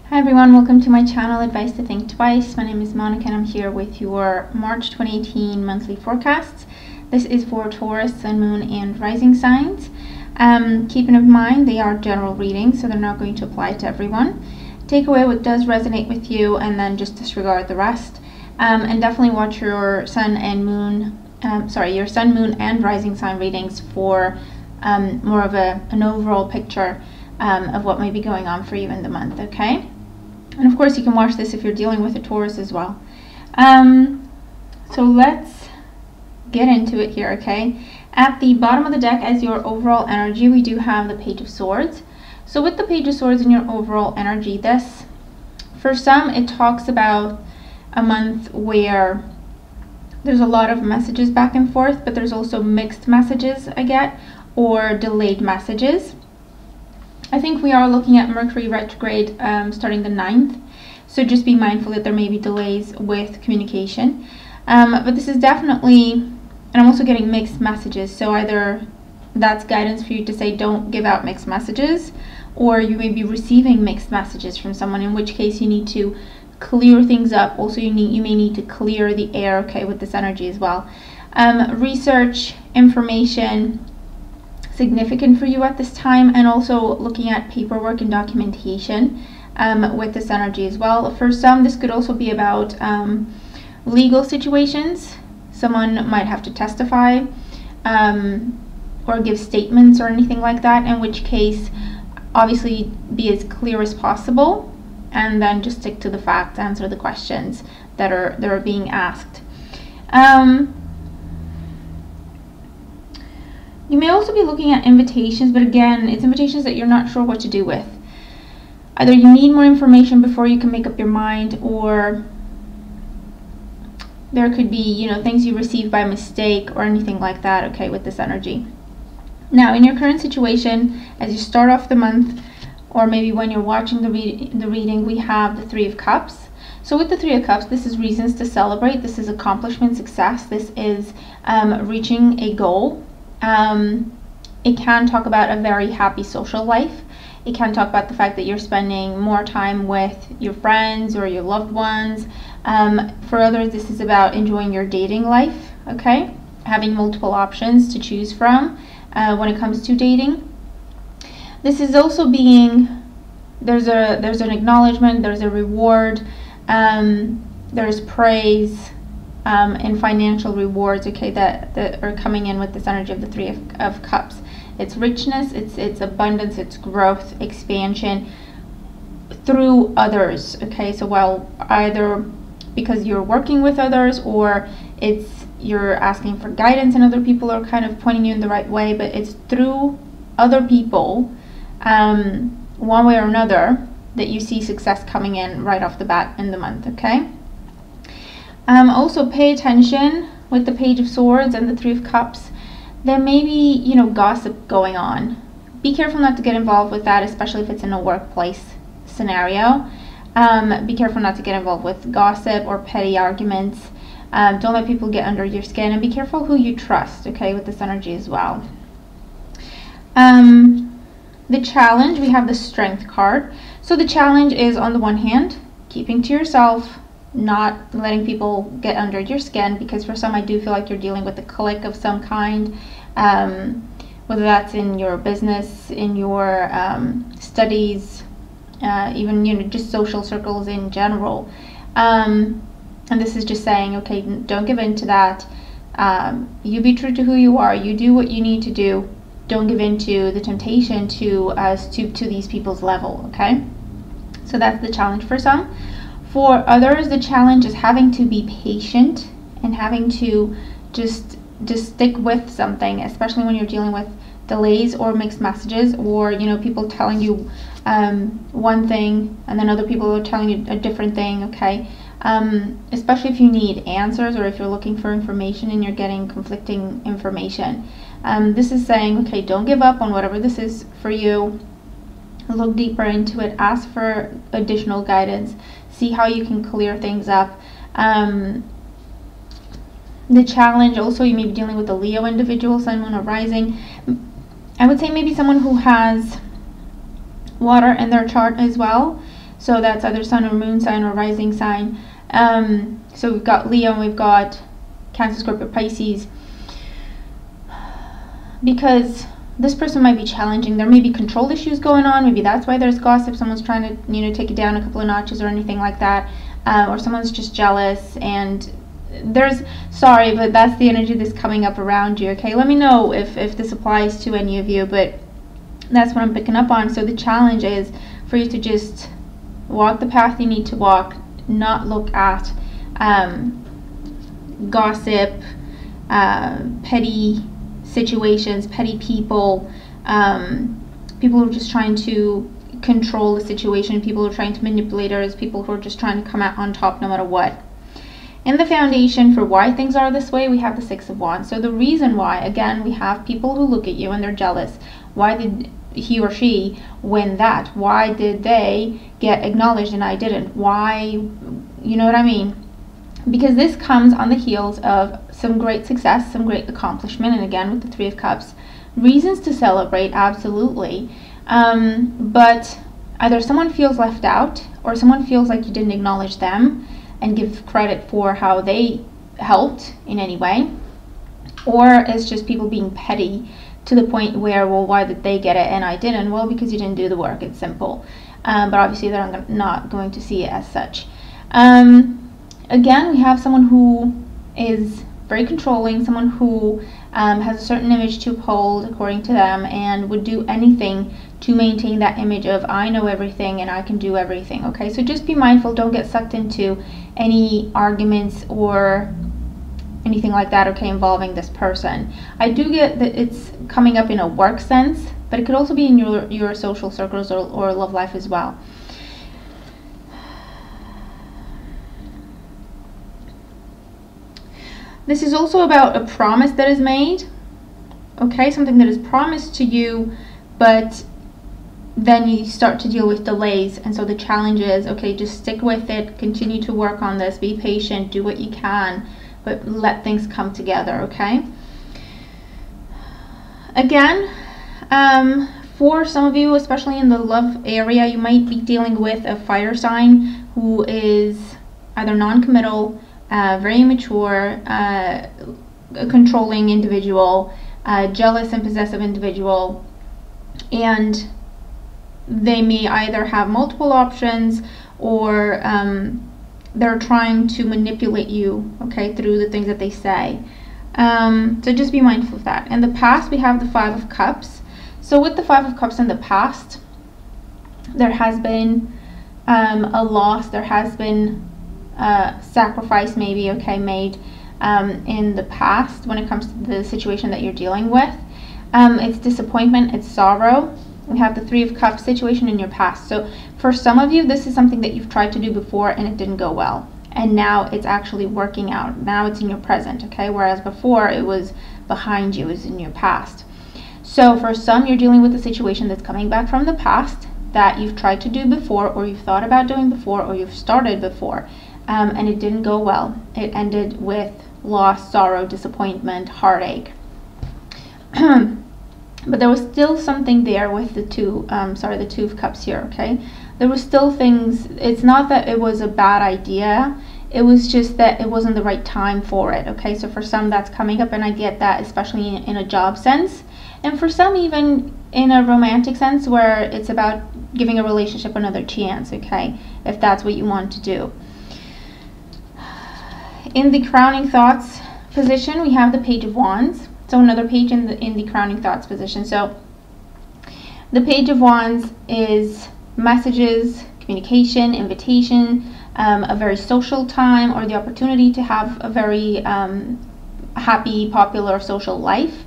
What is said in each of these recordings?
Hi everyone, welcome to my channel Advice to Think Twice. My name is Monica and I'm here with your March 2018 monthly forecasts. This is for Taurus, Sun, Moon and Rising signs. Keeping in mind they are general readings, so they're not going to apply to everyone. Take away what does resonate with you and then just disregard the rest. And definitely watch your Sun and Moon, your Sun, Moon and Rising sign readings for more of an overall picture of what may be going on for you in the month, okay? And of course you can watch this if you're dealing with a Taurus as well. So let's get into it here, okay? At the bottom of the deck as your overall energy, we do have the Page of Swords. So with the Page of Swords in your overall energy, this, for some, it talks about a month where there's a lot of messages back and forth, but there's also mixed messages I get, or delayed messages. I think we are looking at Mercury retrograde starting the 9th, so just be mindful that there may be delays with communication. But this is definitely, and I'm also getting mixed messages, so either that's guidance for you to say don't give out mixed messages, or you may be receiving mixed messages from someone, in which case you need to clear things up. Also you may need to clear the air, okay, with this energy as well. Research, information, significant for you at this time, and also looking at paperwork and documentation with this energy as well. For some, this could also be about legal situations. Someone might have to testify or give statements or anything like that, in which case obviously be as clear as possible and then just stick to the facts, answer the questions that are being asked. You may also be looking at invitations, but again, it's invitations that you're not sure what to do with. Either you need more information before you can make up your mind, or there could be, things you receive by mistake or anything like that, okay, with this energy. Now, in your current situation, as you start off the month, or maybe when you're watching the reading, we have the Three of Cups. So with the Three of Cups, this is reasons to celebrate. This is accomplishment, success. This is reaching a goal. It can talk about a very happy social life. It can talk about the fact that you're spending more time with your friends or your loved ones. For others, this is about enjoying your dating life, okay? Having multiple options to choose from when it comes to dating. This is also being, there's an acknowledgement, there's a reward, there's praise, and financial rewards, okay, that are coming in with this energy of the Three of Cups. It's richness, it's abundance, it's growth, expansion through others, okay? So while either because you're working with others, or you're asking for guidance and other people are kind of pointing you in the right way, but it's through other people, one way or another, that you see success coming in right off the bat in the month, okay? Also pay attention with the Page of Swords and the Three of Cups. There may be, gossip going on. Be careful not to get involved with that, especially if it's in a workplace scenario. Be careful not to get involved with gossip or petty arguments. Don't let people get under your skin, and be careful who you trust, okay, with this energy as well. The challenge, we have the Strength card. So the challenge is, on the one hand, keeping to yourself, not letting people get under your skin, because for some I do feel like you're dealing with a clique of some kind, whether that's in your business, in your studies, even just social circles in general. And this is just saying, okay, don't give in to that. You be true to who you are. You do what you need to do. Don't give in to the temptation to stoop to these people's level, okay? So that's the challenge for some. For others, the challenge is having to be patient and having to just stick with something, especially when you're dealing with delays or mixed messages, or people telling you one thing and then other people are telling you a different thing, okay? Especially if you need answers, or if you're looking for information and you're getting conflicting information. This is saying, okay, don't give up on whatever this is for you. Look deeper into it, ask for additional guidance, see how you can clear things up. The challenge also, you may be dealing with a Leo individual, Sun, Moon, or Rising. I would say maybe someone who has water in their chart as well. So that's either sun or moon sign or rising sign. So we've got Leo and we've got Cancer, Scorpio, Pisces. Because this person might be challenging. There may be control issues going on. Maybe that's why there's gossip. Someone's trying to, take it down a couple of notches or anything like that. Or someone's just jealous, and sorry, but that's the energy that's coming up around you, okay? Let me know if this applies to any of you, but that's what I'm picking up on. So the challenge is for you to just walk the path you need to walk, not look at gossip, petty situations, petty people, people who are just trying to control the situation, people who are trying to manipulate others, people who are just trying to come out on top no matter what. In the foundation for why things are this way, we have the Six of Wands. So the reason why, again, we have people who look at you and they're jealous. Why did he or she win that? Why did they get acknowledged and I didn't? Why, you know what I mean? Because this comes on the heels of some great success, some great accomplishment, and again with the Three of Cups, reasons to celebrate, absolutely. But either someone feels left out or someone feels like you didn't acknowledge them and give credit for how they helped in any way, or it's just people being petty to the point where, well, why did they get it and I didn't? Well, because you didn't do the work. It's simple. But obviously they're not going to see it as such. Again, we have someone who is very controlling, someone who has a certain image to uphold according to them and would do anything to maintain that image of I know everything and I can do everything. Okay, so just be mindful, don't get sucked into any arguments or anything like that, okay, involving this person. I do get that it's coming up in a work sense, but it could also be in your social circles or love life as well. This is also about a promise that is made, okay, something that is promised to you, but then you start to deal with delays, and so the challenge is, okay, just stick with it, continue to work on this, be patient, do what you can, but let things come together, okay? Again, for some of you, especially in the love area, you might be dealing with a fire sign who is either non-committal, very immature, a controlling individual, jealous and possessive individual, and they may either have multiple options or they're trying to manipulate you, okay, through the things that they say. So just be mindful of that. In the past, we have the Five of Cups. So with the Five of Cups in the past, there has been a loss, there has been sacrifice maybe, okay, made in the past when it comes to the situation that you're dealing with. It's disappointment, it's sorrow. We have the Three of Cups situation in your past. So for some of you, this is something that you've tried to do before and it didn't go well, and now it's actually working out. Now it's in your present, okay, whereas before it was behind you, it was in your past. So for some, you're dealing with a situation that's coming back from the past that you've tried to do before, or you've thought about doing before, or you've started before, and it didn't go well. It ended with loss, sorrow, disappointment, heartache. But there was still something there with the Two of Cups here, okay? There was still things. It's not that it was a bad idea, it was just that it wasn't the right time for it, okay? So for some, that's coming up, and I get that, especially in a job sense, and for some even in a romantic sense, where it's about giving a relationship another chance, okay, if that's what you want to do. In the crowning thoughts position, we have the Page of Wands. So another page in the crowning thoughts position. So the Page of Wands is messages, communication, invitation, a very social time, or the opportunity to have a very happy, popular social life.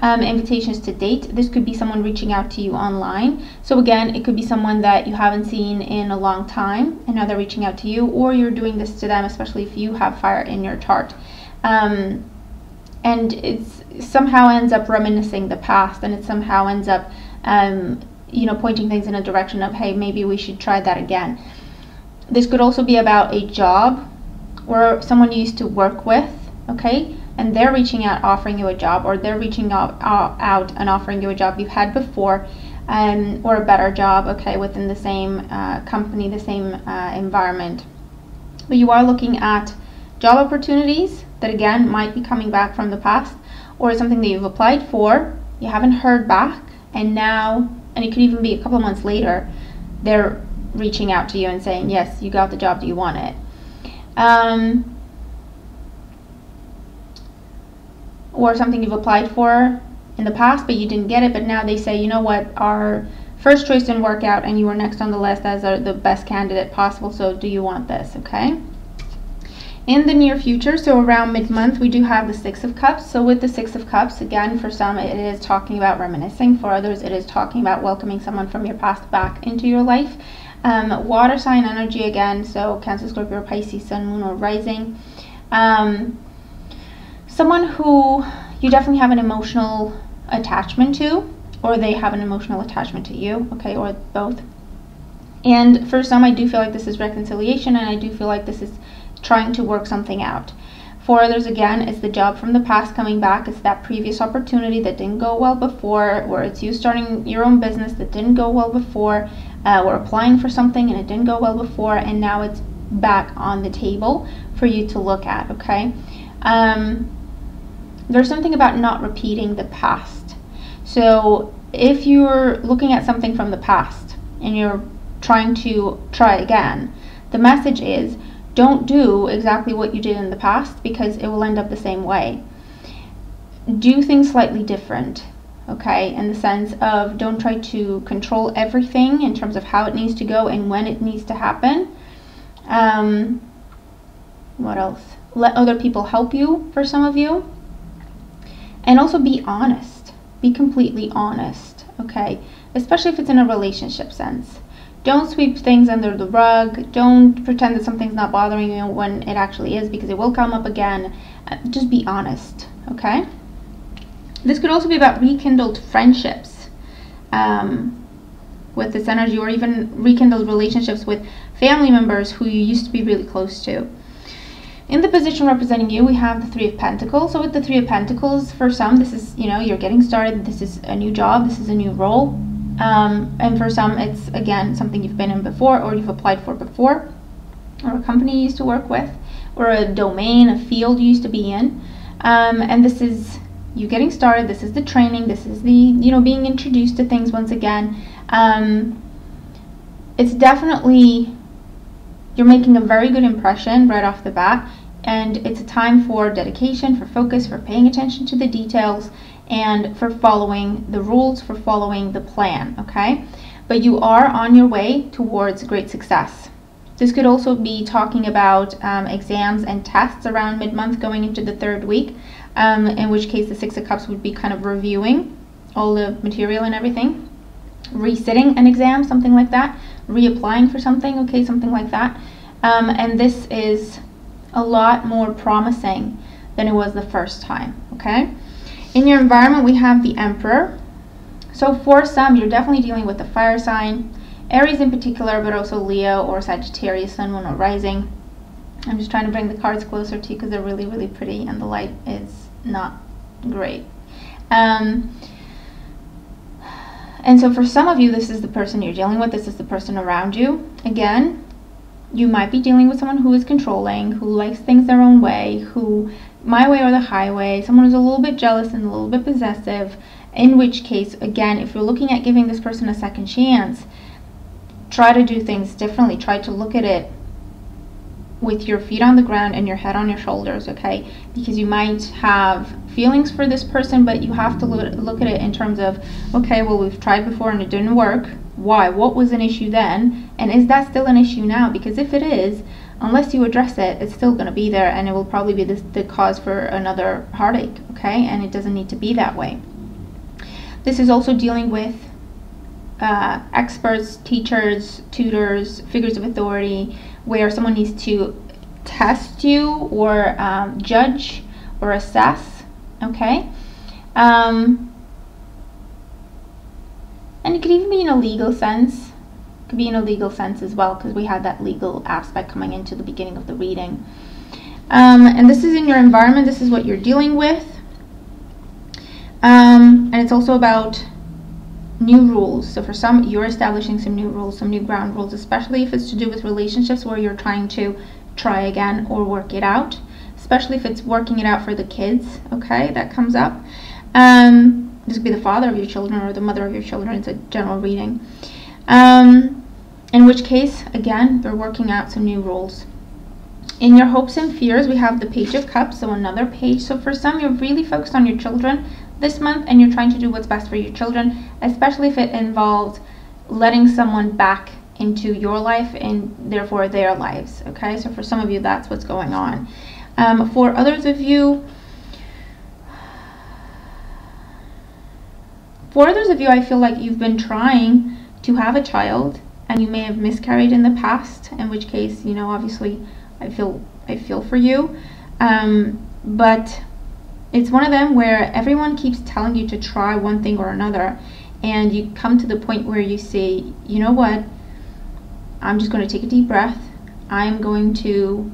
Invitations to date. This could be someone reaching out to you online. So again, it could be someone that you haven't seen in a long time and now they're reaching out to you, or you're doing this to them, especially if you have fire in your chart. And it's somehow ends up reminiscing the past, and it somehow ends up pointing things in a direction of, hey, maybe we should try that again. This could also be about a job or someone you used to work with, okay, and they're reaching out offering you a job, or they're reaching out and offering you a job you've had before, or a better job, okay, within the same company, the same environment. But you are looking at job opportunities that again might be coming back from the past, or something that you've applied for, you haven't heard back, and now, and it could even be a couple of months later, they're reaching out to you and saying, yes, you got the job, do you want it? Or something you've applied for in the past but you didn't get it, but now they say, you know what, our first choice didn't work out and you were next on the list as the best candidate possible, so do you want this? Okay. In the near future, so around mid-month, we do have the Six of Cups. So with the Six of Cups, again, for some it is talking about reminiscing, for others it is talking about welcoming someone from your past back into your life. Water sign energy again, so Cancer, Scorpio, Pisces, Sun, Moon, or Rising. Someone who you definitely have an emotional attachment to, or they have an emotional attachment to you, okay, or both. And for some, I do feel like this is reconciliation, and I do feel like this is trying to work something out. For others, again, it's the job from the past coming back. It's that previous opportunity that didn't go well before, or it's you starting your own business that didn't go well before, or applying for something and it didn't go well before, and now it's back on the table for you to look at, okay? There's something about not repeating the past. So if you're looking at something from the past and you're trying to try again, the message is, don't do exactly what you did in the past, because it will end up the same way. Do things slightly different, okay? In the sense of, don't try to control everything in terms of how it needs to go and when it needs to happen. What else? Let other people help you, for some of you. And also be honest. Be completely honest, okay? Especially if it's in a relationship sense. Don't sweep things under the rug. Don't pretend that something's not bothering you when it actually is, because it will come up again. Just be honest, okay? This could also be about rekindled friendships with this energy, or even rekindled relationships with family members who you used to be really close to. In the position representing you, we have the Three of Pentacles. So with the Three of Pentacles, for some, this is, you know, you're getting started. This is a new job. This is a new role. And for some, it's, again, something you've been in before, or you've applied for before, or a company you used to work with, or a domain, a field you used to be in. And this is you getting started. This is the training. This is the, you know, being introduced to things once again. It's definitely, you're making a very good impression right off the bat, and it's a time for dedication, for focus, for paying attention to the details, and for following the rules, for following the plan, okay? But you are on your way towards great success. This could also be talking about exams and tests around mid-month going into the third week, in which case the Six of Cups would be kind of reviewing all the material and everything, resitting an exam, something like that, reapplying for something, okay, something like that. And this is a lot more promising than it was the first time, okay? In your environment, we have the Emperor. So for some, you're definitely dealing with the fire sign, Aries in particular, but also Leo or Sagittarius, Sun, Moon, or Rising. I'm just trying to bring the cards closer to you because they're really, really pretty and the light is not great. And so for some of you, this is the person you're dealing with. This is the person around you. Again, you might be dealing with someone who is controlling, who likes things their own way, who, my way or the highway, someone who's a little bit jealous and a little bit possessive, in which case, again, if you're looking at giving this person a second chance, try to do things differently. Try to look at it with your feet on the ground and your head on your shoulders, okay? Because you might have feelings for this person, but you have to look at it in terms of, okay, well, we've tried before and it didn't work. Why? What was an issue then? And is that still an issue now? Because if it is, unless you address it, it's still going to be there, and it will probably be the cause for another heartache, okay? And it doesn't need to be that way. This is also dealing with experts, teachers, tutors, figures of authority, where someone needs to test you or judge or assess, okay? And it could even be in a legal sense. It could be in a legal sense as well, because we had that legal aspect coming into the beginning of the reading. And this is in your environment. This is what you're dealing with. And it's also about new rules. So for some, you're establishing some new rules, some new ground rules, especially if it's to do with relationships where you're trying to try again or work it out, especially if it's working it out for the kids, okay, that comes up. This could be the father of your children or the mother of your children. It's a general reading. In which case, again, they're working out some new rules. In your hopes and fears, we have the Page of Cups, so another page. So for some, you're really focused on your children this month, and you're trying to do what's best for your children, especially if it involves letting someone back into your life and therefore their lives, okay? So for some of you, that's what's going on. For others of you, I feel like you've been trying to have a child and you may have miscarried in the past, in which case, you know, obviously I feel for you. But it's one of them where everyone keeps telling you to try one thing or another, and you come to the point where you say, you know what, I'm just going to take a deep breath. I'm going to,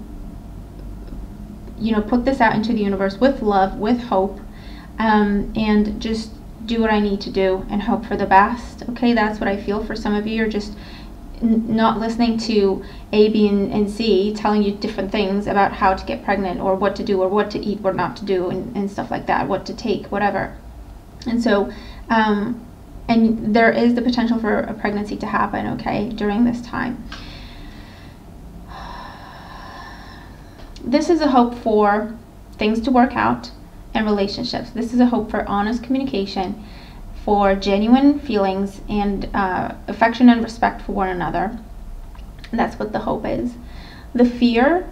you know, put this out into the universe with love, with hope, and just do what I need to do and hope for the best. Okay, that's what I feel for some of you. You're just not listening to A, B, and C telling you different things about how to get pregnant or what to do or what to eat, what not to do, and stuff like that, what to take, whatever. And so, and there is the potential for a pregnancy to happen, okay, during this time. This is a hope for things to work out in relationships. This is a hope for honest communication, for genuine feelings and affection and respect for one another. And that's what the hope is. The fear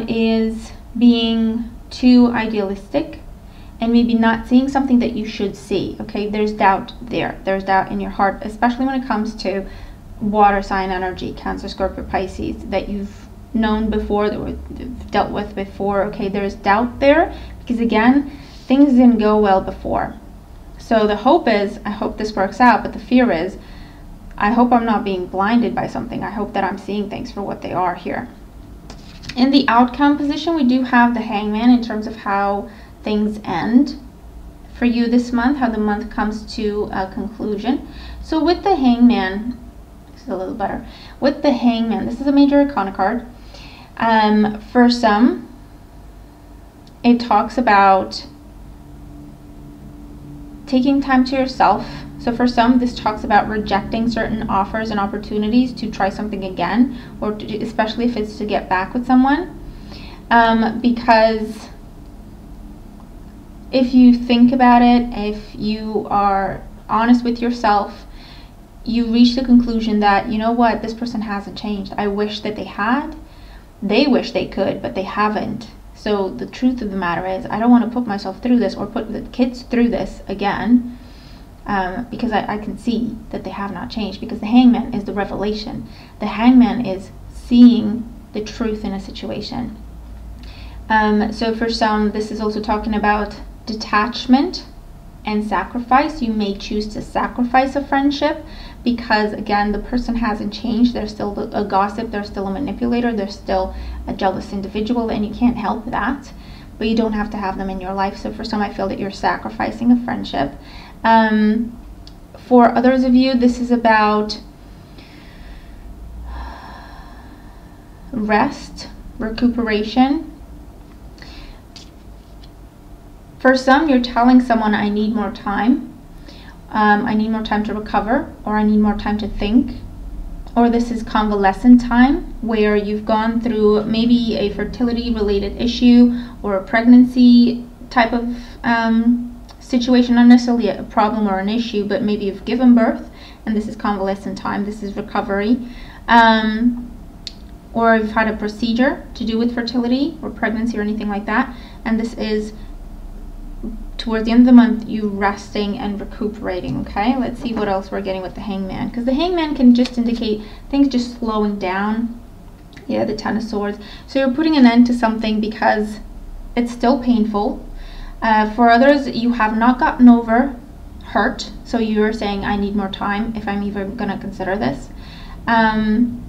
is being too idealistic and maybe not seeing something that you should see. Okay, there's doubt there. There's doubt in your heart, especially when it comes to water sign energy, Cancer, Scorpio, Pisces, that you've known before, that we've dealt with before. Okay, there's doubt there because, again, things didn't go well before. So the hope is, I hope this works out, but the fear is, I hope I'm not being blinded by something. I hope that I'm seeing things for what they are here. In the outcome position, we do have the Hangman in terms of how things end for you this month, how the month comes to a conclusion. So with the Hangman, this is a little better. With the Hangman, this is a major arcana card. For some, it talks about taking time to yourself. So for some, this talks about rejecting certain offers and opportunities to try something again, or to, especially if it's to get back with someone. Because if you think about it, if you are honest with yourself, you reach the conclusion that, you know what, this person hasn't changed. I wish that they had. They wish they could, but they haven't. So the truth of the matter is, I don't want to put myself through this or put the kids through this again, because I can see that they have not changed, because the Hangman is the revelation. The Hangman is seeing the truth in a situation. So for some, this is also talking about detachment and sacrifice. You may choose to sacrifice a friendship because, again, the person hasn't changed. They're still a gossip, they're still a manipulator, they're still a jealous individual, and you can't help that, but you don't have to have them in your life. So for some, I feel that you're sacrificing a friendship. For others of you, this is about rest, recuperation. For some, you're telling someone, I need more time. I need more time to recover, or I need more time to think. Or this is convalescent time, where you've gone through maybe a fertility related issue or a pregnancy type of situation, not necessarily a problem or an issue, but maybe you've given birth and this is convalescent time. This is recovery. Or you've had a procedure to do with fertility or pregnancy or anything like that, and this is towards the end of the month, you resting and recuperating. Okay, let's see what else we're getting with the Hangman, because the Hangman can just indicate things just slowing down. Yeah, the Ten of Swords. So you're putting an end to something because it's still painful. For others, you have not gotten over hurt, so you're saying, I need more time if I'm even going to consider this. And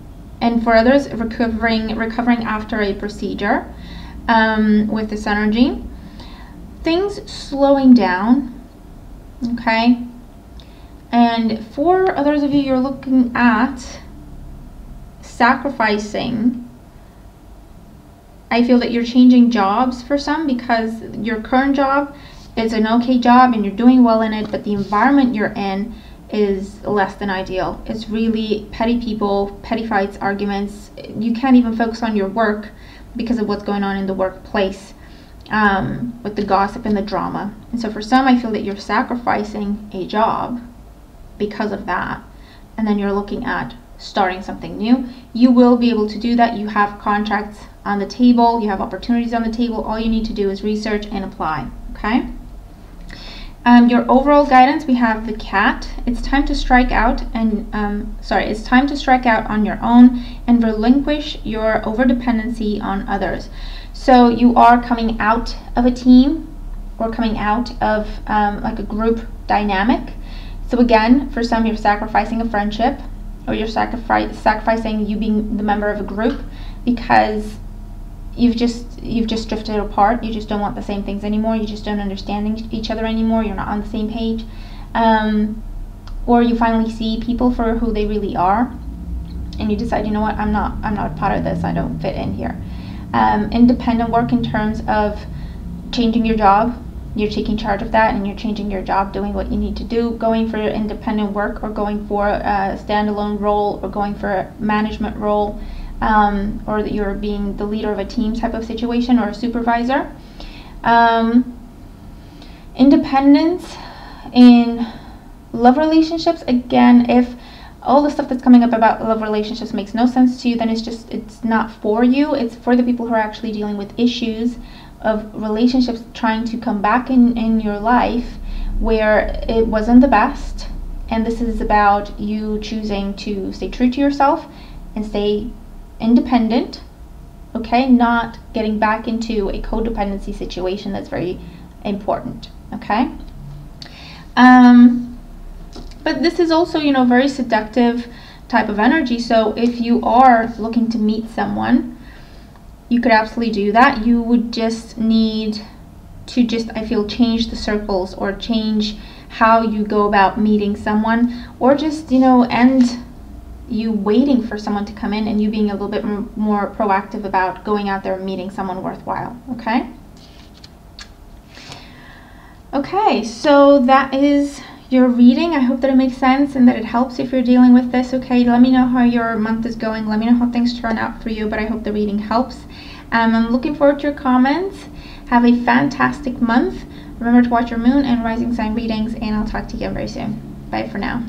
for others, recovering after a procedure with this energy. Things slowing down, okay? And for others of you, you're looking at sacrificing. I feel that you're changing jobs for some, because your current job is an okay job and you're doing well in it, but the environment you're in is less than ideal. It's really petty people, petty fights, arguments. You can't even focus on your work because of what's going on in the workplace, with the gossip and the drama. And so for some, I feel that you're sacrificing a job because of that, and then you're looking at starting something new. You will be able to do that. You have contracts on the table, you have opportunities on the table. All you need to do is research and apply. Okay. Your overall guidance, we have the cat. It's time to strike out and it's time to strike out on your own and relinquish your overdependency on others. So you are coming out of a team or coming out of like a group dynamic. So again, for some, you're sacrificing a friendship, or you're sacrificing you being the member of a group because you've just drifted apart. You just don't want the same things anymore. You just don't understand each other anymore. You're not on the same page. Or you finally see people for who they really are, and you decide, you know what, I'm not a part of this. I don't fit in here. Independent work in terms of changing your job. You're taking charge of that and you're changing your job, doing what you need to do, going for independent work, or going for a standalone role, or going for a management role, or that you're being the leader of a team type of situation, or a supervisor. Independence in love relationships. Again, if all the stuff that's coming up about love relationships makes no sense to you, then it's not for you. It's for the people who are actually dealing with issues of relationships trying to come back in your life where it wasn't the best. And this is about you choosing to stay true to yourself and stay independent, okay? Not getting back into a codependency situation. That's very important, okay? But this is also, you know, very seductive type of energy. So if you are looking to meet someone, you could absolutely do that. You would just need to I feel, change the circles, or change how you go about meeting someone, or just, you know, end you waiting for someone to come in and you being a little bit more proactive about going out there and meeting someone worthwhile, okay? Okay, so that is your reading. I hope that it makes sense and that it helps if you're dealing with this, okay? Let me know how your month is going. Let me know how things turn out for you, but I hope the reading helps. I'm looking forward to your comments. Have a fantastic month. Remember to watch your moon and rising sign readings, and I'll talk to you again very soon. Bye for now.